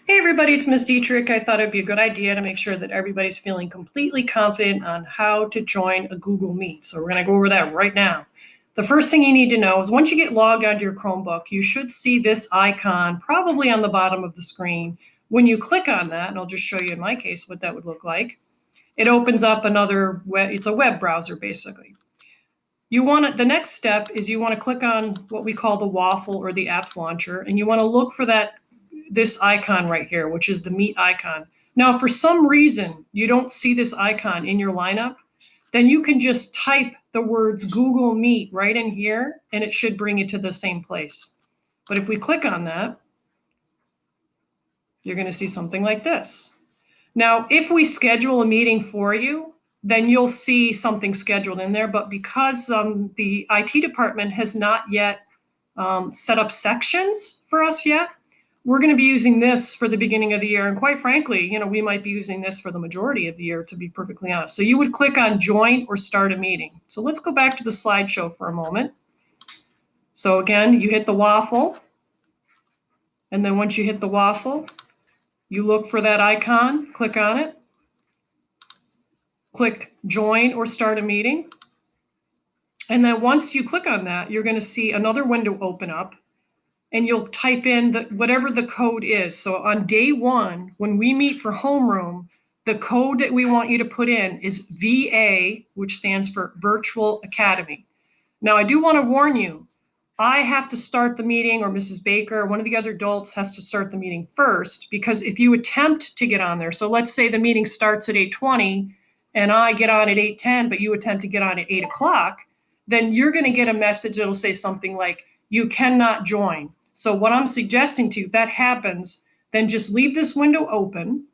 Hey everybody, it's Ms. Dietrich. I thought it'd be a good idea to make sure that everybody's feeling completely confident on how to join a Google Meet. So we're going to go over that right now. The first thing you need to know is once you get logged onto your Chromebook, you should see this icon probably on the bottom of the screen. When you click on that, and I'll just show you in my case what that would look like, it opens up another web, it's a web browser basically. The next step is you want to click on what we call the waffle or the apps launcher, and you want to look for this icon right here, which is the Meet icon. Now, if for some reason you don't see this icon in your lineup, then you can just type the words Google Meet right in here, and it should bring you to the same place. But if we click on that, you're going to see something like this. Now, if we schedule a meeting for you, then you'll see something scheduled in there. But because the IT department has not yet set up sections for us yet, we're going to be using this for the beginning of the year. And quite frankly, we might be using this for the majority of the year, to be perfectly honest. So you would click on join or start a meeting. So let's go back to the slideshow for a moment. So again, you hit the waffle. And then once you hit the waffle, you look for that icon, click on it, click join or start a meeting. And then once you click on that, you're going to see another window open up. And you'll type in whatever the code is. So on day one, when we meet for homeroom, the code that we want you to put in is VA, which stands for Virtual Academy. Now, I do want to warn you, I have to start the meeting, or Mrs. Baker, or one of the other adults has to start the meeting first, because if you attempt to get on there, so let's say the meeting starts at 8:20 and I get on at 8:10, but you attempt to get on at 8 o'clock, then you're going to get a message that'll say something like, you cannot join. So what I'm suggesting to you, if that happens, then just leave this window open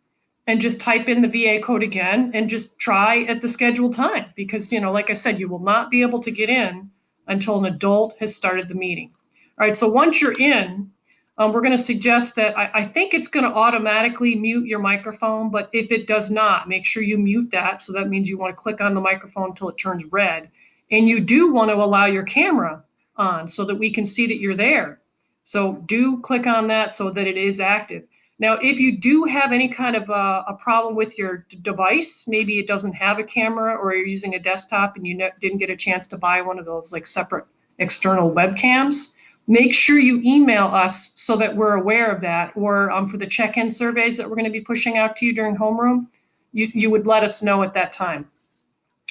and just type in the VA code again and just try at the scheduled time. Because, like I said, you will not be able to get in until an adult has started the meeting. All right, so once you're in, we're going to suggest that I think it's going to automatically mute your microphone, but if it does not, make sure you mute that. So that means you want to click on the microphone until it turns red. And you do want to allow your camera on so that we can see that you're there. So do click on that so that it is active. Now, if you do have any kind of a problem with your device, maybe it doesn't have a camera or you're using a desktop and you didn't get a chance to buy one of those like separate external webcams, make sure you email us so that we're aware of that. Or for the check-in surveys that we're going to be pushing out to you during homeroom, you would let us know at that time.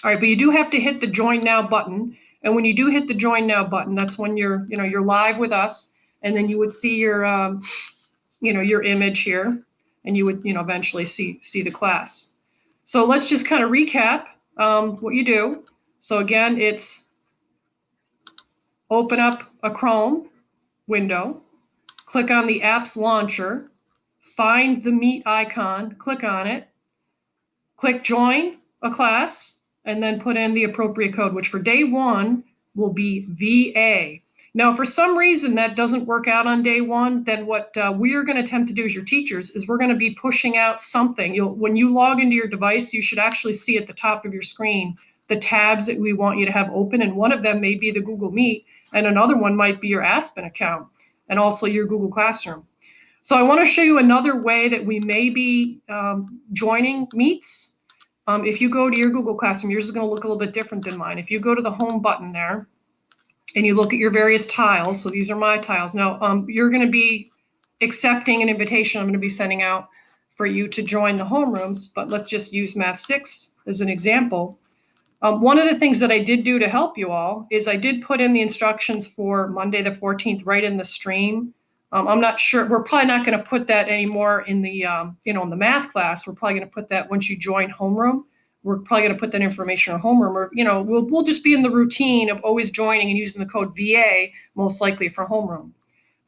All right, but you do have to hit the Join Now button. And when you do hit the Join Now button, that's when you're live with us. And then you would see your image here, and you would eventually see the class. So let's just kind of recap what you do. So again, it's open up a Chrome window, click on the apps launcher, find the Meet icon, click on it, click join a class, and then put in the appropriate code, which for day one will be VA. Now, for some reason that doesn't work out on day one, then what we are going to attempt to do as your teachers is we're going to be pushing out something. When you log into your device, you should actually see at the top of your screen the tabs that we want you to have open, and one of them may be the Google Meet, and another one might be your Aspen account, and also your Google Classroom. So I want to show you another way that we may be joining meets. If you go to your Google Classroom, yours is going to look a little bit different than mine. If you go to the home button there, and you look at your various tiles, so these are my tiles. Now, you're going to be accepting an invitation I'm going to be sending out for you to join the homerooms, but let's just use Math 6 as an example. One of the things that I did do to help you all is I did put in the instructions for Monday the 14th right in the stream. I'm not sure, we're probably not going to put that anymore in the, in the math class. We're probably going to put that once you join homeroom. We're probably going to put that information on homeroom, or we'll just be in the routine of always joining and using the code VA, most likely for homeroom.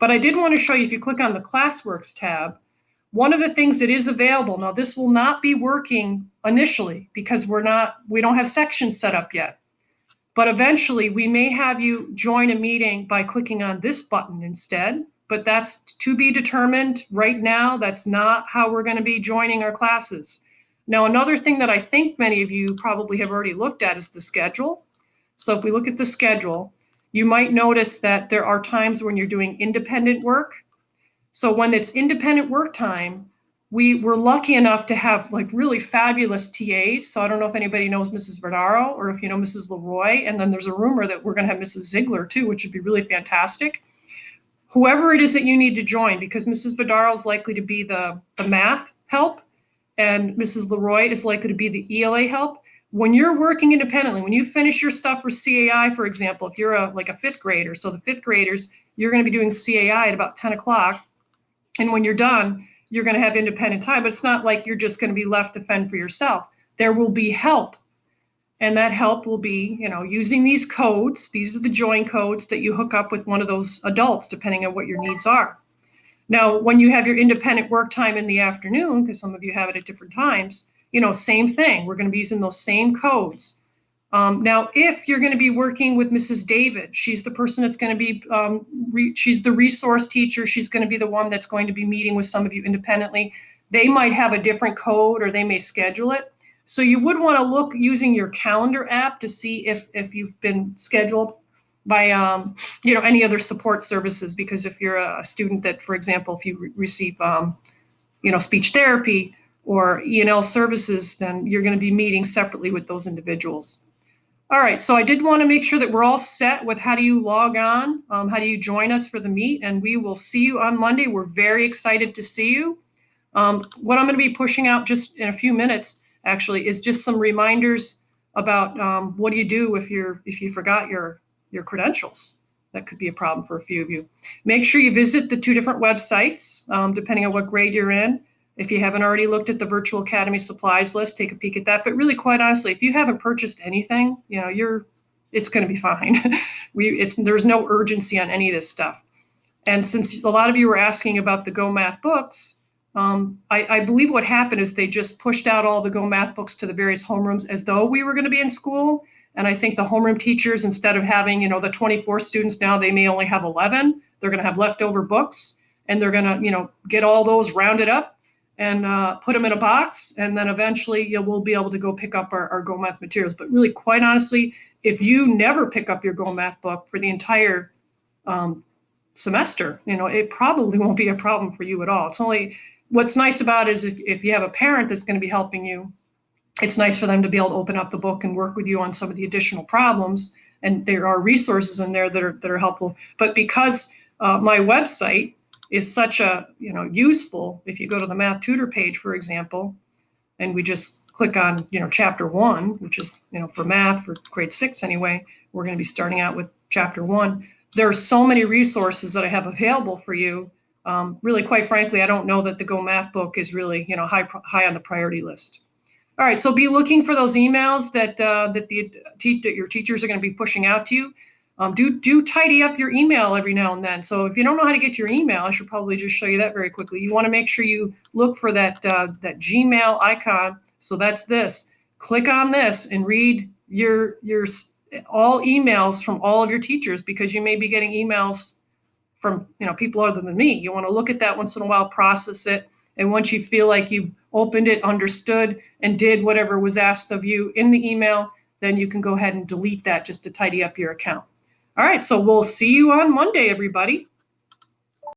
But I did want to show you, if you click on the Classworks tab, one of the things that is available, now this will not be working initially because we don't have sections set up yet. But eventually we may have you join a meeting by clicking on this button instead, but that's to be determined right now. That's not how we're going to be joining our classes. Now, another thing that I think many of you probably have already looked at is the schedule. So if we look at the schedule, you might notice that there are times when you're doing independent work. So when it's independent work time, we were lucky enough to have like really fabulous TAs. So I don't know if anybody knows Mrs. Verdaro or if you know Mrs. Leroy. And then there's a rumor that we're going to have Mrs. Ziegler too, which would be really fantastic. Whoever it is that you need to join, because Mrs. Verdaro is likely to be the math help and Mrs. Leroy is likely to be the ELA help. When you're working independently, when you finish your stuff for CAI, for example, if you're like a fifth grader, so the fifth graders, you're going to be doing CAI at about 10 o'clock. And when you're done, you're going to have independent time, but it's not like you're just going to be left to fend for yourself. There will be help. And that help will be, using these codes. These are the join codes that you hook up with one of those adults, depending on what your needs are. Now, when you have your independent work time in the afternoon, because some of you have it at different times, same thing. We're going to be using those same codes. Now, if you're going to be working with Mrs. David, she's the person that's going to be, she's the resource teacher. She's going to be the one that's going to be meeting with some of you independently. They might have a different code or they may schedule it. So you would want to look using your calendar app to see if you've been scheduled by any other support services. Because if you're a student that, for example, if you receive speech therapy or E&L services, then you're going to be meeting separately with those individuals. All right, so I did want to make sure that we're all set with how do you log on, how do you join us for the meet, and we will see you on Monday. We're very excited to see you. What I'm going to be pushing out just in a few minutes, actually, is just some reminders about what do you do if you forgot your credentials. That could be a problem for a few of you. Make sure you visit the 2 different websites, depending on what grade you're in. If you haven't already looked at the Virtual Academy supplies list, take a peek at that. But really, quite honestly, if you haven't purchased anything, it's going to be fine. There's no urgency on any of this stuff. And since a lot of you were asking about the Go Math books, I believe what happened is they just pushed out all the Go Math books to the various homerooms as though we were going to be in school. And I think the homeroom teachers, instead of having, the 24 students now, they may only have 11. They're going to have leftover books, and they're going to, get all those rounded up and put them in a box. And then eventually we'll be able to go pick up our Go Math materials. But really, quite honestly, if you never pick up your Go Math book for the entire semester, it probably won't be a problem for you at all. It's only, what's nice about it is if you have a parent that's going to be helping you, it's nice for them to be able to open up the book and work with you on some of the additional problems. And there are resources in there that are helpful. But because my website is such a, useful, if you go to the Math Tutor page, for example, and we just click on, chapter 1, which is, for math for grade 6 anyway, we're going to be starting out with chapter 1. There are so many resources that I have available for you. Really, quite frankly, I don't know that the Go Math book is really, high on the priority list. All right, so be looking for those emails that your teachers are going to be pushing out to you. Do tidy up your email every now and then. So if you don't know how to get to your email, I should probably just show you that very quickly. You want to make sure you look for that Gmail icon. So that's this. Click on this and read your all emails from all of your teachers, because you may be getting emails from people other than me. You want to look at that once in a while, process it, and once you feel like you've opened it, understood, and did whatever was asked of you in the email, then you can go ahead and delete that just to tidy up your account. All right, so we'll see you on Monday, everybody.